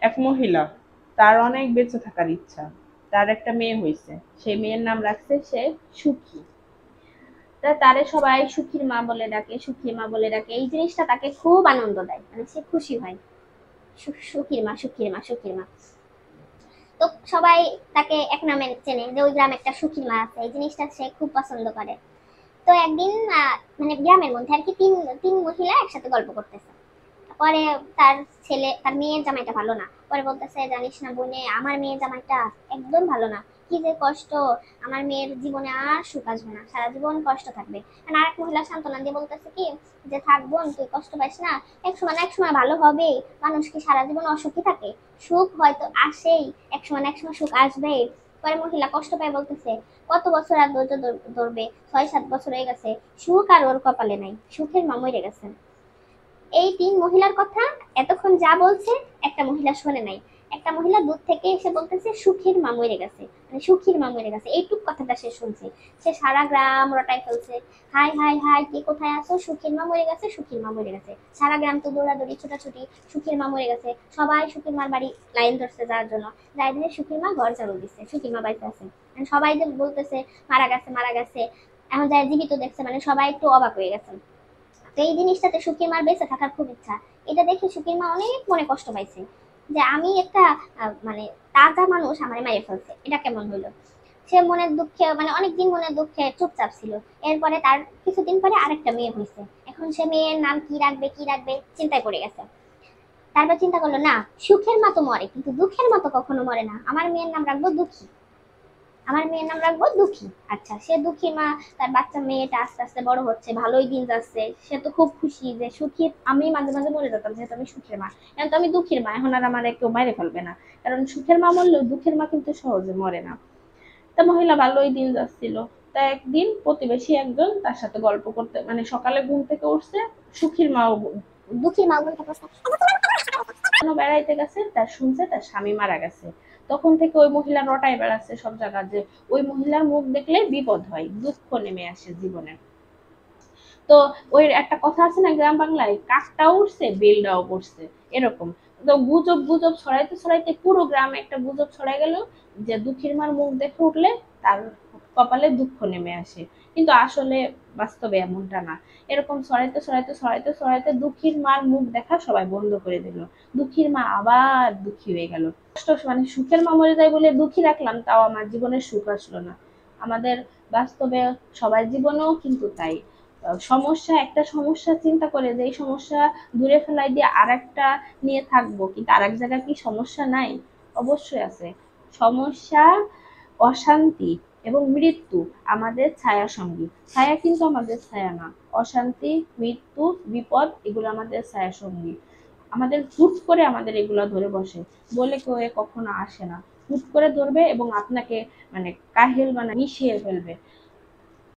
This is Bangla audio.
এক মহিলা, তার অনেক বেঁচে থাকার ইচ্ছা। তার একটা মেয়ে হয়েছে, সেই মেয়ের নাম রাখছে সে সুখী। তা তারে সবাই সুখীর মা বলে ডাকে, সুখীর মা বলে ডাকে। এই জিনিসটা তাকে খুব আনন্দ দেয়, মানে সে খুশি হয়। সুখীর মা, সুখীর মা, সুখীর মা। তো সবাই তাকে এক নামে চেনে, যে ওই গ্রামে একটা সুখীর মা আছে, এই জিনিসটা সে খুব পছন্দ করে। তো একদিন মানে গ্রামের মধ্যে আর কি তিন তিন মহিলা একসাথে গল্প করতেছে। পরে তার তার মেয়ের জামাইটা ভালো না। পরে বলতেছে, জানিস না বোনে, আমার মেয়ের জামাইটা একদম ভালো না, কি যে কষ্ট, আমার মেয়ের জীবনে আর সুখ আসবে না, সারা জীবন কষ্ট থাকবে। আর আরেক মহিলা সান্ত্বনা দিয়ে বলতেছে কি, যে থাক বোন, তুই কষ্ট পাইস না, এক সময় না এক সময় ভালো হবে। মানুষ কি সারা জীবন অসুখী থাকে? সুখ হয়তো আসেই, এক সময় না এক সময় সুখ আসবেই। পরে মহিলা কষ্ট পায় বলতেছে, কত বছর আর ধৈর্য ধরবে, 6-7 বছর হয়ে গেছে, সুখ আর ওর কপালে নাই, সুখের মা মরে গেছেন। এই তিন মহিলার কথা এতক্ষণ যা বলছে একটা মহিলা শোনে নাই। একটা মহিলা দূর থেকে এসে বলতেছে সুখীর মা মরে গেছে, মানে সুখীর মা মরে গেছে, এইটুক কথাটা সে শুনছে। সে সারা গ্রাম রটাই ফেলছে, হাই হাই হাই, কে কোথায় আছো, সুখীর মা মরে গেছে, সুখীর মা মরে গেছে। সারা গ্রাম তো দৌড়াদৌড়ি ছোটাছুটি, সুখীর মা মরে গেছে। সবাই সুখীর মার বাড়ি লাইন ধরছে যাওয়ার জন্য। যাই দিয়ে সুখীর মা ঘর ঝাড়ু দিচ্ছে, সুখীর মা বাড়িতে আছে। মানে সবাই যে বলতেছে মারা গেছে মারা গেছে, এখন যাই জীবিত দেখছে, মানে সবাই একটু অবাক হয়ে গেছে। তো এই জিনিসটাতে সুখীর মার বেঁচে থাকার খুব ইচ্ছা। এটা দেখে সুখীর মা অনেক মনে কষ্ট পাইছে, যে আমি একটা মানে তাজা মানুষ আমার মেরে ফেলছে, এটা কেমন হইলো। সে মনের দুঃখে, মানে অনেকদিন মনের দুঃখে চুপচাপ ছিল। এরপরে তার কিছুদিন পরে আরেকটা মেয়ে হয়েছে। এখন সে মেয়ের নাম কি রাখবে কি রাখবে চিন্তায় পড়ে গেছে। তারপর চিন্তা করলো, না, সুখের মা তো মরে কিন্তু দুঃখের মা তো কখনো মরে না, আমার মেয়ের নাম রাখবো দুঃখী, আমার মেয়ের নাম রাখবো দুঃখী। আচ্ছা, সে দুঃখী মা, তার বাচ্চা মেয়েটা আস্তে আস্তে বড় হচ্ছে, ভালোই দিন যাচ্ছে, সে তো খুব খুশি যে সুখী, আমি মাঝে মাঝে মরে যেতাম যেহেতু আমি সুখের মা, এখন তো আমি দুঃখীর মা, এখন আর আমার কেউ মারে ফেলবে না। কারণ সুখের মা মরলেও দুঃখের মা কিন্তু সহজে মরে না। তা মহিলা ভালোই দিন যাচ্ছিল। তা একদিন প্রতিবেশী একজন তার সাথে গল্প করতে, মানে সকালে ঘুম থেকে উঠছে, সুখীর মাও দুঃখীর মা বলতে বেড়াইতে গেছে, তার শুনছে তার স্বামী মারা গেছে। তখন থেকে ওই মহিলা রটায় বেড়াচ্ছে সব জায়গা, যে ওই মহিলার মুখ দেখলে বিপদ হয়, দুঃখ নেমে আসে জীবনে। তো ওই একটা কথা আছে না গ্রাম বাংলায়, কাকটাও উঠছে বেলটাও পড়ছে, এরকম। তো গুজব গুজব ছড়াইতে ছড়াইতে পুরো গ্রামে একটা গুজব ছড়াই গেল, যে দুঃখীর মার মুখ দেখে উঠলে তার কপালে দুঃখ নেমে আসে। কিন্তু আসলে বাস্তবে এমনটা না। এরকম ছড়াইতে ছড়াইতে ছড়াইতে ছড়াইতে দুঃখীর মার মুখ দেখা সবাই বন্ধ করে দিল। দুঃখীর মা আবার দুঃখী হয়ে গেল। মানে সুখের মা মরে যায় বলে দুঃখী রাখলাম, তাও আমার জীবনে সুখ আসলো না। আমাদের বাস্তবে সবার জীবনেও কিন্তু তাই। সমস্যা, একটা সমস্যা চিন্তা করে যে এই সমস্যা দূরে ফেলাই দিয়ে আর একটা নিয়ে থাকবো, কিন্তু আর এক জায়গায় কি সমস্যা নাই? অবশ্যই আছে। সমস্যা, অশান্তি এবং মৃত্যু আমাদের ছায়া সঙ্গী। ছায়া কিন্তু আমাদের ছায়া না। অশান্তি, মৃত্যু, বিপদ এগুলো আমাদের ছায়া সঙ্গী। আমাদের হুট করে আমাদের এগুলো ধরে বসে, বলে কেউ কখনো আসে না। হুট করে ধরবে এবং আপনাকে মানে কাহিল মানে মিশিয়ে ফেলবে।